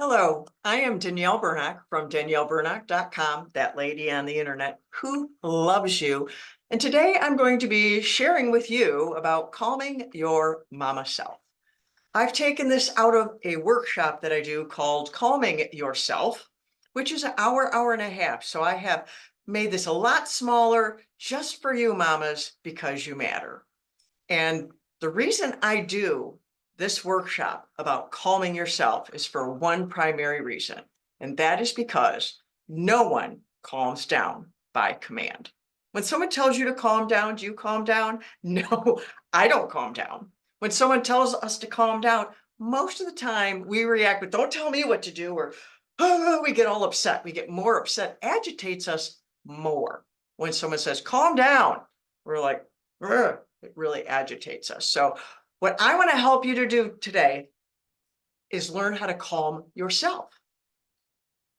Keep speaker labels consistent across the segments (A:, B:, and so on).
A: Hello, I am Danielle Burnock from danielleburnock.com, that lady on the internet who loves you. And today I'm going to be sharing with you about calming your mama self. I've taken this out of a workshop that I do called Calming Yourself, which is an hour and a half. So I have made this a lot smaller just for you mamas because you matter. And the reason I do this workshop about calming yourself is for one primary reason, and that is because no one calms down by command. When someone tells you to calm down, do you calm down? No, I don't calm down. When someone tells us to calm down, most of the time we react with, don't tell me what to do, or oh, we get all upset. We get more upset, agitates us more. When someone says, calm down, we're like, "Ugh." It really agitates us. So what I want to help you to do today is learn how to calm yourself.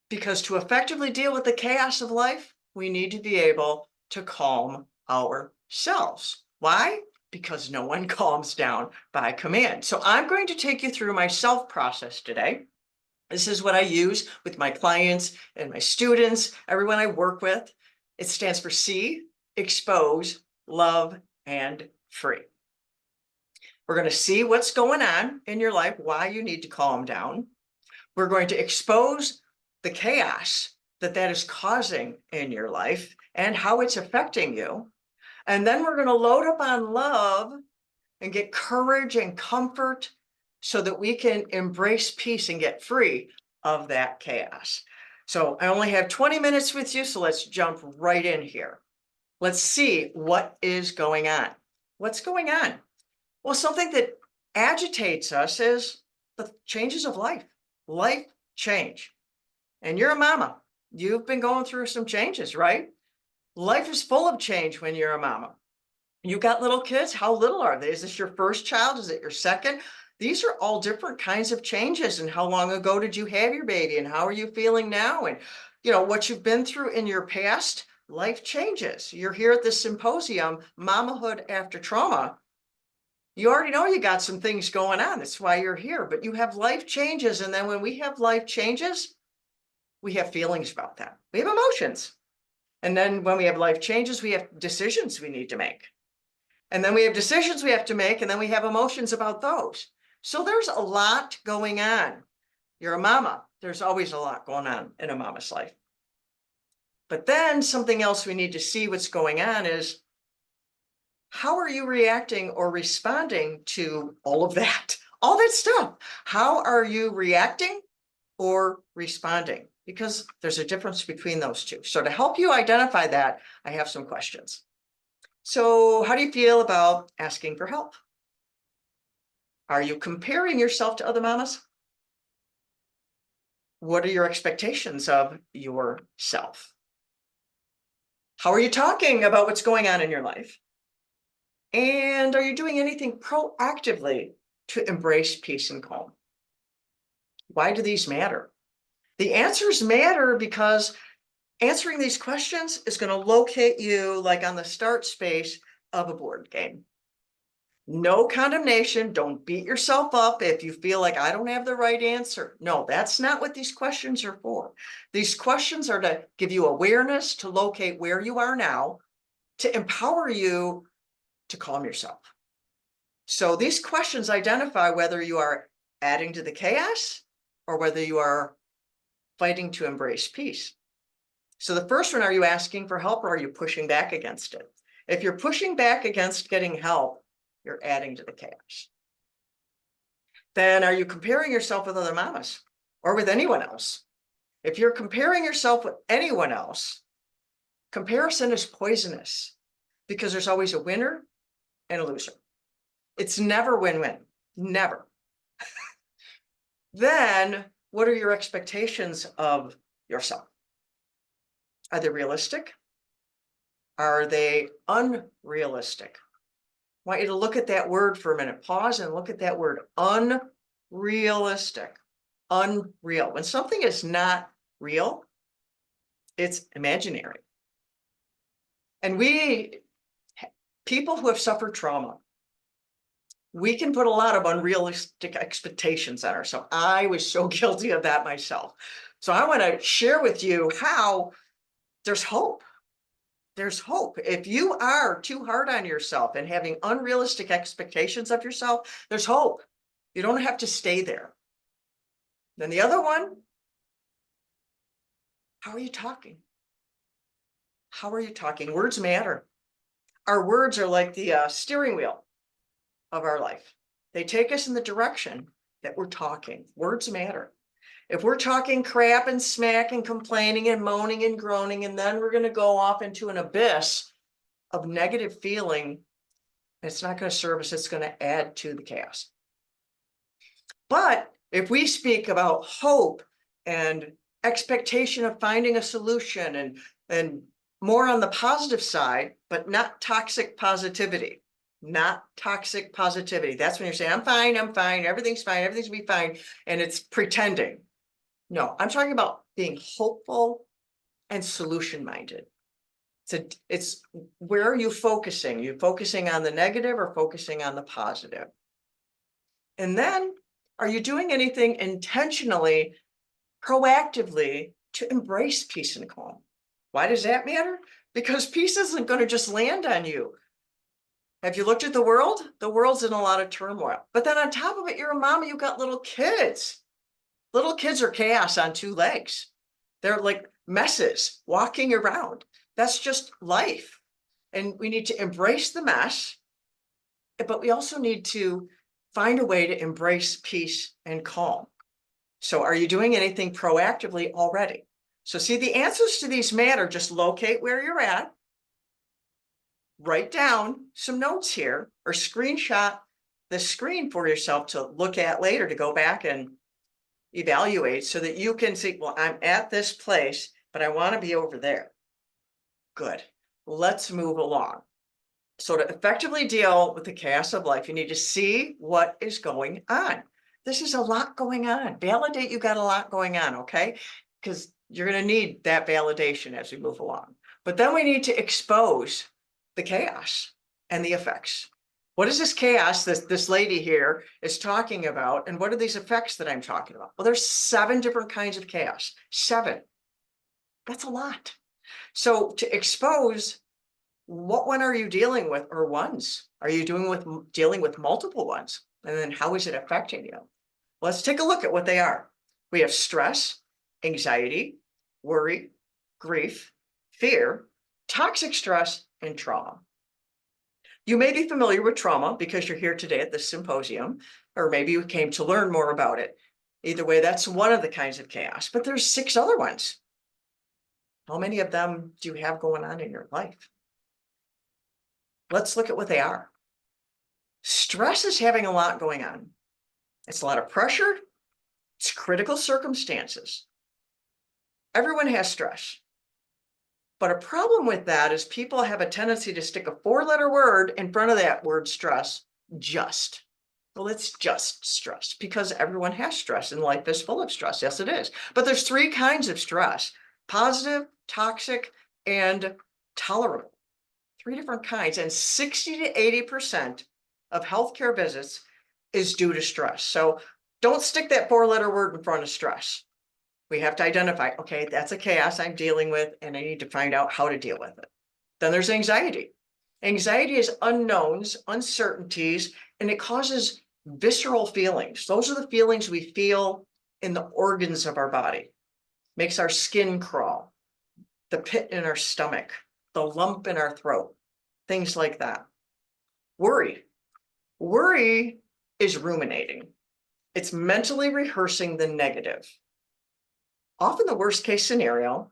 A: Because to effectively deal with the chaos of life, we need to be able to calm ourselves. Why? Because no one calms down by command. So I'm going to take you through my self process today. This is what I use with my clients and my students, everyone I work with. It stands for C, expose, love, and free. We're going to see what's going on in your life, why you need to calm down. We're going to expose the chaos that is causing in your life and how it's affecting you. And then we're going to load up on love and get courage and comfort so that we can embrace peace and get free of that chaos. So I only have 20 minutes with you, so let's jump right in here. Let's see what is going on. What's going on? Well, something that agitates us is the changes of life change. And you're a mama. You've been going through some changes, right? Life is full of change when you're a mama. You got little kids. How little are they? Is this your first child? Is it your second? These are all different kinds of changes. And how long ago did you have your baby? And how are you feeling now? And what you've been through in your past, life changes. You're here at this symposium, Mamahood After Trauma. You already know you got some things going on. That's why you're here. But you have life changes. And then when we have life changes, we have feelings about that. We have emotions. And then when we have life changes, we have decisions we need to make. And then we have decisions we have to make. And then we have emotions about those. So there's a lot going on. You're a mama. There's always a lot going on in a mama's life. But then something else we need to see what's going on is, how are you reacting or responding to all of that? All that stuff. How are you reacting or responding? Because there's a difference between those two. So to help you identify that, I have some questions. So how do you feel about asking for help? Are you comparing yourself to other mamas? What are your expectations of yourself? How are you talking about what's going on in your life? And are you doing anything proactively to embrace peace and calm? Why do these matter? The answers matter because answering these questions is going to locate you like on the start space of a board game. No condemnation. Don't beat yourself up if you feel like I don't have the right answer. No, that's not what these questions are for. These questions are to give you awareness, to locate where you are now, to empower you to calm yourself. So these questions identify whether you are adding to the chaos or whether you are fighting to embrace peace. So the first one, are you asking for help or are you pushing back against it? If you're pushing back against getting help, you're adding to the chaos. Then are you comparing yourself with other mamas or with anyone else? If you're comparing yourself with anyone else, comparison is poisonous because there's always a winner and a loser. It's never win-win, never. Then what are your expectations of yourself? Are they realistic? Are they unrealistic? I want you to look at that word for a minute. Pause and look at that word, unrealistic. Unreal. When something is not real, it's imaginary. And people who have suffered trauma, we can put a lot of unrealistic expectations on ourselves. I was so guilty of that myself. So I want to share with you how there's hope. There's hope. If you are too hard on yourself and having unrealistic expectations of yourself, there's hope. You don't have to stay there. Then the other one, how are you talking? How are you talking? Words matter. Our words are like the steering wheel of our life. They take us in the direction that we're talking. Words matter. If we're talking crap and smack and complaining and moaning and groaning, and then we're going to go off into an abyss of negative feeling, it's not going to serve us. It's going to add to the chaos. But if we speak about hope and expectation of finding a solution and more on the positive side, but not toxic positivity, not toxic positivity. That's when you're saying, I'm fine, everything's gonna be fine. And it's pretending. No, I'm talking about being hopeful and solution-minded. It's where are you focusing? You focusing on the negative or focusing on the positive? And then, are you doing anything intentionally, proactively to embrace peace and calm? Why does that matter? Because peace isn't going to just land on you. Have you looked at the world? The world's in a lot of turmoil. But then on top of it, you're a mama, you've got little kids. Little kids are chaos on two legs. They're like messes walking around. That's just life. And we need to embrace the mess, but we also need to find a way to embrace peace and calm. So are you doing anything proactively already? So see, the answers to these matter. Just locate where you're at, write down some notes here, or screenshot the screen for yourself to look at later, to go back and evaluate, so that you can see, well, I'm at this place, but I want to be over there. Good. Let's move along. So to effectively deal with the chaos of life, you need to see what is going on. This is a lot going on. Validate you got a lot going on, okay? Because you're going to need that validation as we move along. But then we need to expose the chaos and the effects. What is this chaos this lady here is talking about? And what are these effects that I'm talking about? Well, there's 7 different kinds of chaos. 7. That's a lot. So to expose, what one are you dealing with, or ones? Are you dealing with multiple ones? And then how is it affecting you? Let's take a look at what they are. We have stress, anxiety, worry, grief, fear, toxic stress, and trauma. You may be familiar with trauma because you're here today at this symposium, or maybe you came to learn more about it. Either way, that's one of the kinds of chaos, but there's 6 other ones. How many of them do you have going on in your life? Let's look at what they are. Stress is having a lot going on. It's a lot of pressure. It's critical circumstances. Everyone has stress. But a problem with that is people have a tendency to stick a 4-letter word in front of that word stress, just. Well, it's just stress, because everyone has stress and life is full of stress. Yes, it is. But there's 3 kinds of stress: positive, toxic, and tolerable. 3 different kinds. And 60 to 80% of healthcare visits is due to stress. So don't stick that 4-letter word in front of stress. We have to identify, okay, that's a chaos I'm dealing with, and I need to find out how to deal with it. Then there's anxiety. Anxiety is unknowns, uncertainties, and it causes visceral feelings. Those are the feelings we feel in the organs of our body. Makes our skin crawl, the pit in our stomach, the lump in our throat, things like that. Worry. Worry is ruminating. It's mentally rehearsing the negative, often the worst case scenario,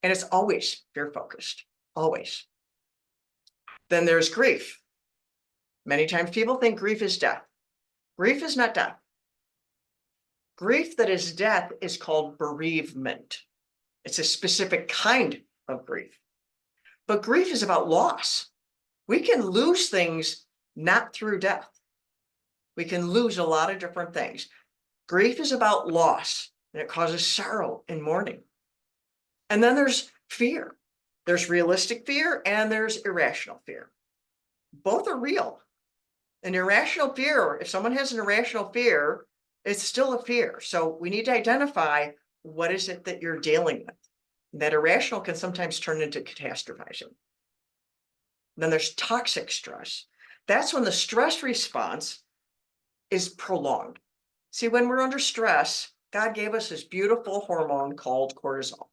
A: and it's always fear-focused, always. Then there's grief. Many times people think grief is death. Grief is not death. Grief that is death is called bereavement. It's a specific kind of grief. But grief is about loss. We can lose things not through death. We can lose a lot of different things. Grief is about loss, and it causes sorrow and mourning. And then there's fear. There's realistic fear and there's irrational fear. Both are real. An irrational fear, if someone has an irrational fear, it's still a fear. So we need to identify what is it that you're dealing with. That irrational can sometimes turn into catastrophizing. Then there's toxic stress. That's when the stress response is prolonged. See, when we're under stress, God gave us this beautiful hormone called cortisol.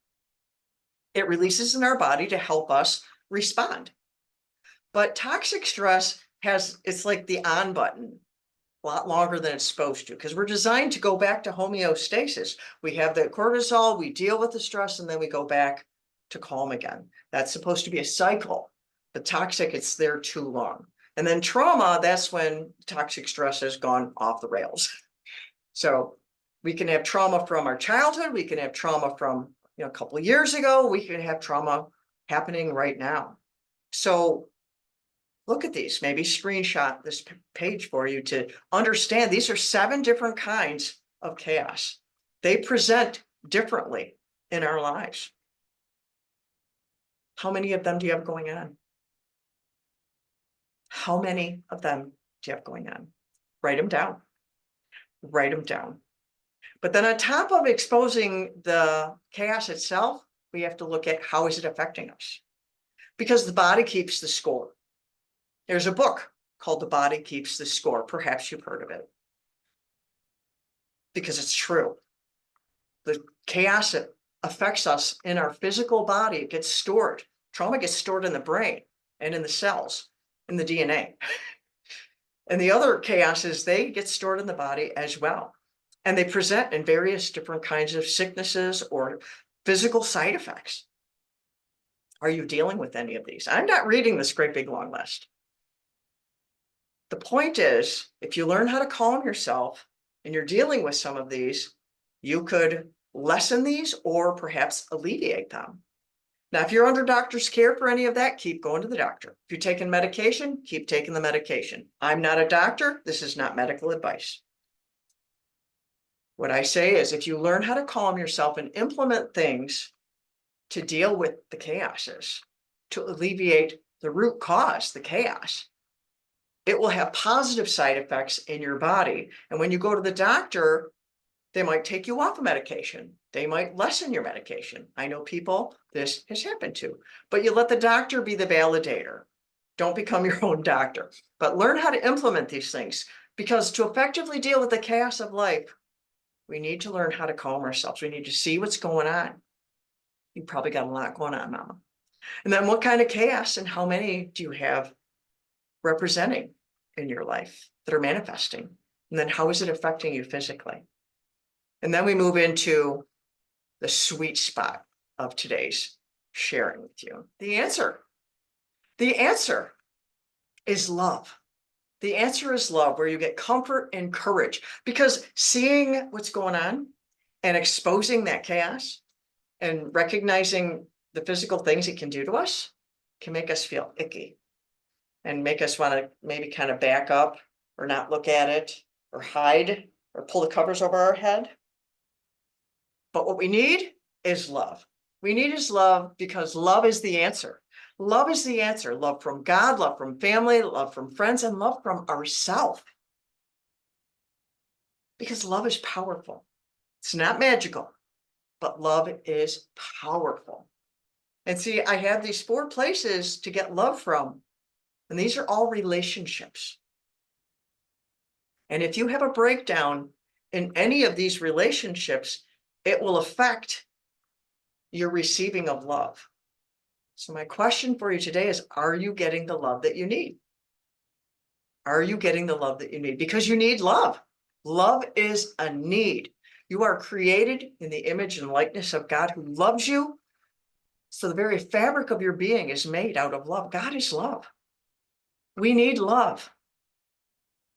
A: It releases in our body to help us respond. But toxic stress it's like the on button a lot longer than it's supposed to, because we're designed to go back to homeostasis. We have the cortisol, we deal with the stress, and then we go back to calm again. That's supposed to be a cycle. The toxic, it's there too long. And then trauma, that's when toxic stress has gone off the rails. So we can have trauma from our childhood. We can have trauma from a couple of years ago. We can have trauma happening right now. So look at these, maybe screenshot this page for you to understand these are 7 different kinds of chaos. They present differently in our lives. How many of them do you have going on? How many of them do you have going on? Write them down. Write them down. But then on top of exposing the chaos itself, we have to look at how is it affecting us? Because the body keeps the score. There's a book called The Body Keeps the Score. Perhaps you've heard of it. Because it's true. The chaos that affects us in our physical body, it gets stored. Trauma gets stored in the brain and in the cells, in the DNA. And the other chaoses, they get stored in the body as well. And they present in various different kinds of sicknesses or physical side effects. Are you dealing with any of these? I'm not reading this great big long list. The point is, if you learn how to calm yourself and you're dealing with some of these, you could lessen these or perhaps alleviate them. Now, if you're under doctor's care for any of that, keep going to the doctor. If you're taking medication, keep taking the medication. I'm not a doctor. This is not medical advice. What I say is, if you learn how to calm yourself and implement things to deal with the chaoses, to alleviate the root cause, the chaos, it will have positive side effects in your body. And when you go to the doctor, they might take you off of medication. They might lessen your medication. I know people this has happened to, but you let the doctor be the validator. Don't become your own doctor, but learn how to implement these things, because to effectively deal with the chaos of life, we need to learn how to calm ourselves. We need to see what's going on. You probably got a lot going on, Mama. And then what kind of chaos and how many do you have representing in your life that are manifesting? And then how is it affecting you physically? And then we move into the sweet spot of today's sharing with you. The answer is love. The answer is love, where you get comfort and courage, because seeing what's going on and exposing that chaos and recognizing the physical things it can do to us can make us feel icky and make us want to maybe kind of back up or not look at it or hide or pull the covers over our head. But what we need is love. We need is love, because love is the answer. Love is the answer. Love from God, love from family, love from friends, and love from ourselves. Because love is powerful. It's not magical, but love is powerful. And see, I have these 4 places to get love from, and these are all relationships. And if you have a breakdown in any of these relationships, it will affect your receiving of love. So my question for you today is, are you getting the love that you need? Are you getting the love that you need? Because you need love. Love is a need. You are created in the image and likeness of God, who loves you. So the very fabric of your being is made out of love. God is love. We need love.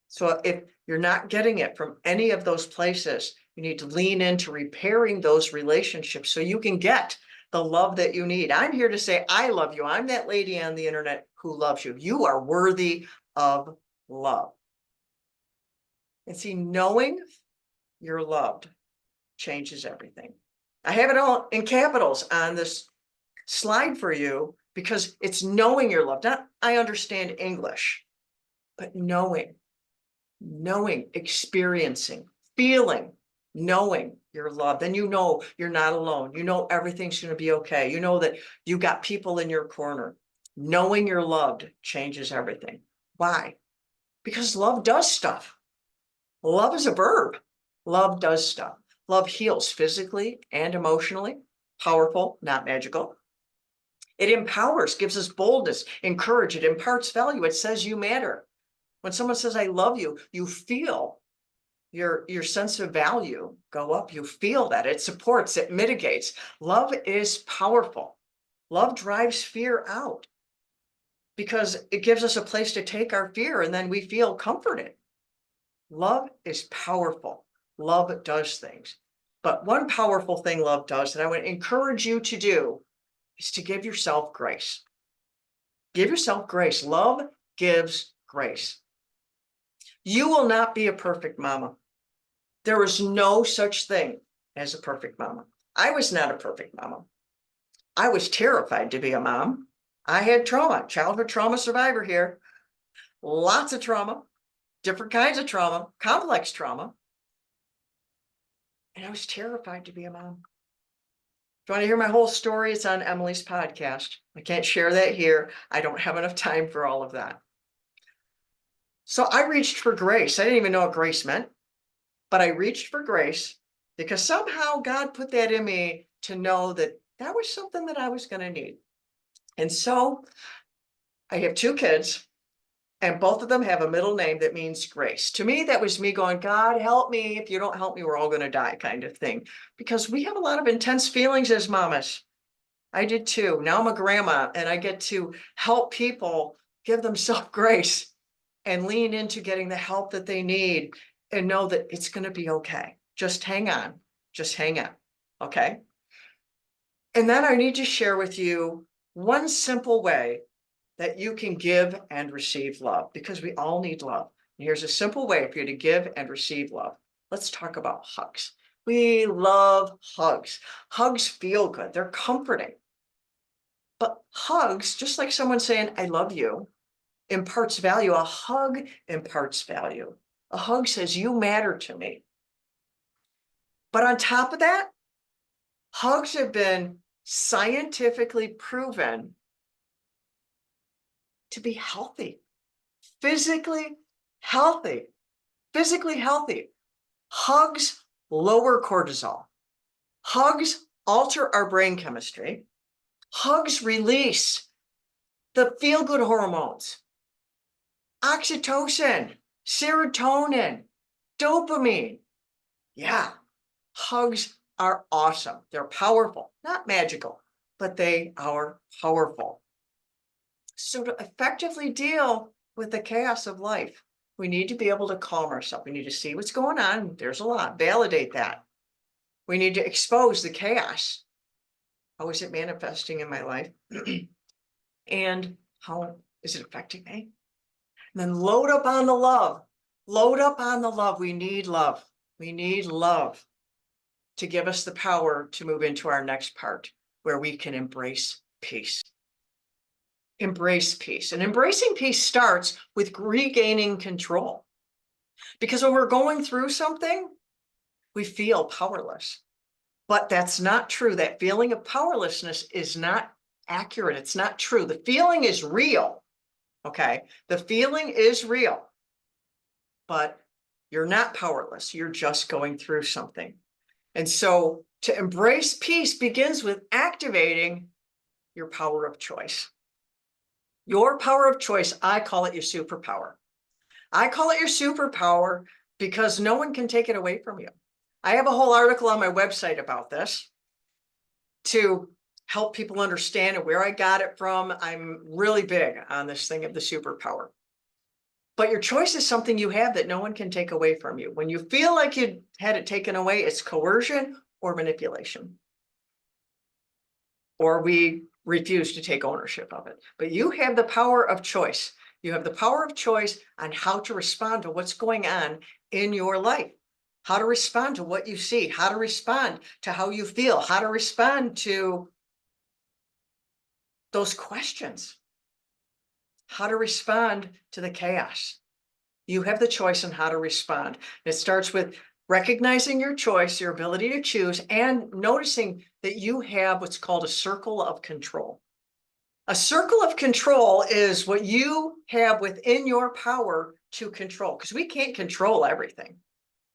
A: So if you're not getting it from any of those places, you need to lean into repairing those relationships so you can get the love that you need. I'm here to say, I love you. I'm that lady on the internet who loves you. You are worthy of love. And see, knowing you're loved changes everything. I have it all in capitals on this slide for you, because it's knowing you're loved. Not I understand English, but knowing knowing, experiencing, feeling, knowing you're loved. Then you know you're not alone. You know everything's going to be okay. You know that you got people in your corner. Knowing you're loved changes everything. Why? Because love does stuff. Love is a verb. Love does stuff. Love heals physically and emotionally. Powerful, not magical. It empowers, gives us boldness, encourage. It imparts value. It says you matter. When someone says, I love you, you feel your sense of value go up. You feel that. It supports, it mitigates. Love is powerful. Love drives fear out because it gives us a place to take our fear and then we feel comforted. Love is powerful. Love does things. But one powerful thing love does that I would encourage you to do is to give yourself grace. Give yourself grace. Love gives grace. You will not be a perfect mama. There is no such thing as a perfect mama. I was not a perfect mama. I was terrified to be a mom. I had trauma, childhood trauma survivor here. Lots of trauma, different kinds of trauma, complex trauma. And I was terrified to be a mom. If you want to hear my whole story, it's on Emily's podcast. I can't share that here. I don't have enough time for all of that. So I reached for grace. I didn't even know what grace meant, but I reached for grace because somehow God put that in me to know that that was something that I was going to need. And so I have 2 kids, and both of them have a middle name that means grace. To me, that was me going, God, help me. If you don't help me, we're all going to die kind of thing. Because we have a lot of intense feelings as mamas. I did too. Now I'm a grandma and I get to help people give themselves grace and lean into getting the help that they need and know that it's going to be okay. Just hang on. Just hang on. Okay. And then I need to share with you one simple way that you can give and receive love because we all need love. And here's a simple way for you to give and receive love. Let's talk about hugs. We love hugs. Hugs feel good. They're comforting. But hugs, just like someone saying, I love you, imparts value. A hug imparts value. A hug says, you matter to me. But on top of that, hugs have been scientifically proven to be healthy, physically healthy, physically healthy. Hugs lower cortisol. Hugs alter our brain chemistry. Hugs release the feel-good hormones, oxytocin, serotonin, dopamine. Yeah, hugs are awesome. They're powerful, not magical, but they are powerful. So to effectively deal with the chaos of life, we need to be able to calm ourselves. We need to see what's going on. There's a lot. Validate that. We need to expose the chaos. How is it manifesting in my life? And how is it affecting me? And then load up on the love. Load up on the love. We need love. We need love to give us the power to move into our next part where we can embrace peace. Embrace peace. And embracing peace starts with regaining control. Because when we're going through something, we feel powerless. But that's not true. That feeling of powerlessness is not accurate. It's not true. The feeling is real. Okay. The feeling is real. But you're not powerless. You're just going through something. And so to embrace peace begins with activating your power of choice. Your power of choice, I call it your superpower. I call it your superpower because no one can take it away from you. I have a whole article on my website about this to help people understand where I got it from. I'm really big on this thing of the superpower. But your choice is something you have that no one can take away from you. When you feel like you had it taken away, it's coercion or manipulation. Or we refuse to take ownership of it. But you have the power of choice. You have the power of choice on how to respond to what's going on in your life, how to respond to what you see, how to respond to how you feel, how to respond to those questions, how to respond to the chaos. You have the choice on how to respond. It starts with recognizing your choice, your ability to choose, and noticing that you have what's called a circle of control. A circle of control is what you have within your power to control, because we can't control everything.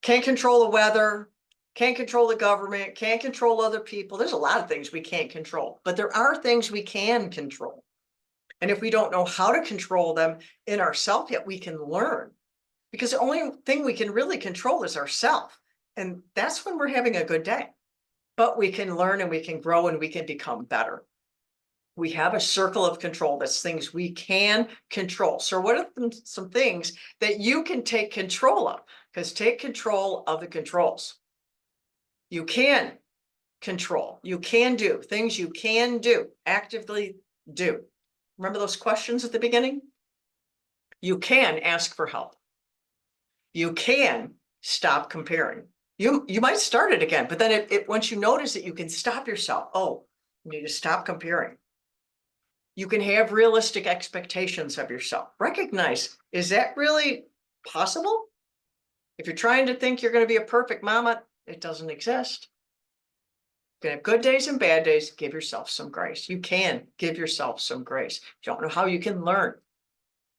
A: Can't control the weather, can't control the government, can't control other people. There's a lot of things we can't control, but there are things we can control. And if we don't know how to control them in ourselves yet, we can learn, because the only thing we can really control is ourselves. And that's when we're having a good day. But we can learn and we can grow and we can become better. We have a circle of control. That's things we can control. So what are some things that you can take control of? Because take control of the controls. You can control. You can do things you can do, actively do. Remember those questions at the beginning? You can ask for help. You can stop comparing. You might start it again, but then once you notice it, you can stop yourself. Oh, you need to stop comparing. You can have realistic expectations of yourself. Recognize, is that really possible? If you're trying to think you're going to be a perfect mama, it doesn't exist. You can have good days and bad days. Give yourself some grace. You can give yourself some grace. If you don't know how, you can learn.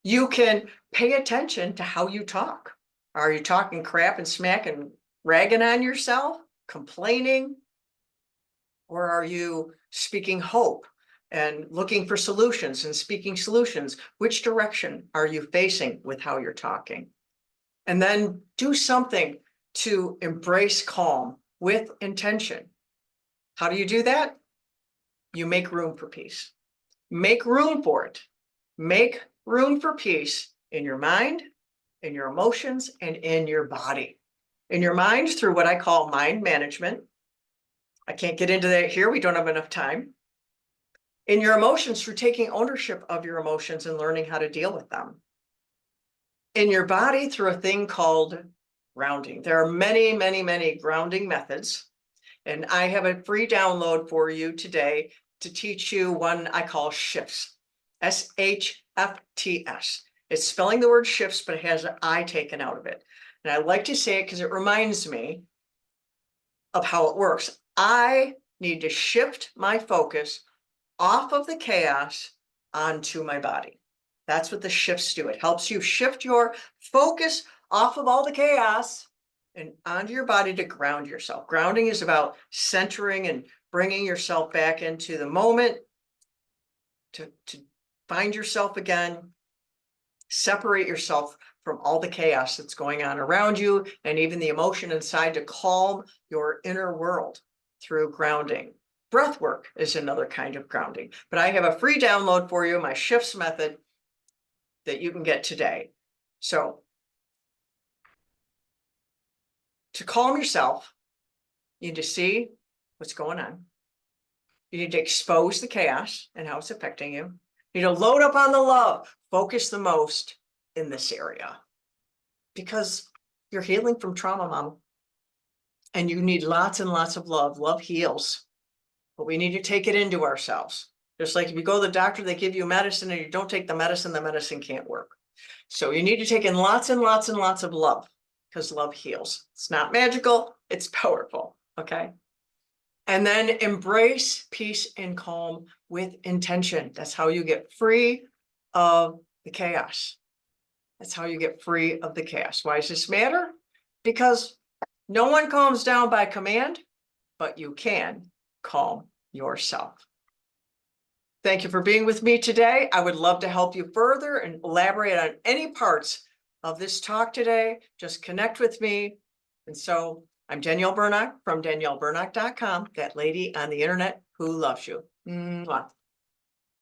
A: You can pay attention to how you talk. Are you talking crap and smack and ragging on yourself, complaining? Or are you speaking hope and looking for solutions and speaking solutions? Which direction are you facing with how you're talking? And then do something to embrace calm with intention. How do you do that? You make room for peace. Make room for it. Make room for peace in your mind, in your emotions, and in your body. In your mind, through what I call mind management. I can't get into that here. We don't have enough time. In your emotions, through taking ownership of your emotions and learning how to deal with them. In your body, through a thing called grounding. There are many, many, many grounding methods. And I have a free download for you today to teach you one I call shifts. SHFTS. It's spelling the word shifts, but it has an I taken out of it. And I like to say it because it reminds me of how it works. I need to shift my focus off of the chaos onto my body. That's what the shifts do. It helps you shift your focus off of all the chaos and onto your body to ground yourself. Grounding is about centering and bringing yourself back into the moment, to find yourself again, separate yourself from all the chaos that's going on around you and even the emotion inside, to calm your inner world through grounding. Breath work is another kind of grounding, but I have a free download for you, my shifts method, that you can get today. So to calm yourself, you need to see what's going on. You need to expose the chaos and how it's affecting you. You need to load up on the love, focus the most in this area, because you're healing from trauma, mama. And you need lots and lots of love. Love heals, but we need to take it into ourselves. Just like if you go to the doctor, they give you medicine and you don't take the medicine can't work. So you need to take in lots and lots and lots of love, because love heals. It's not magical, it's powerful, okay? And then embrace peace and calm with intention. That's how you get free of the chaos. That's how you get free of the chaos. Why does this matter? Because no one calms down by command, but you can calm yourself. Thank you for being with me today. I would love to help you further and elaborate on any parts of this talk today. Just connect with me. And so I'm Danielle Burnock from DanielleBurnock.com, that lady on the internet who loves you. Mwah.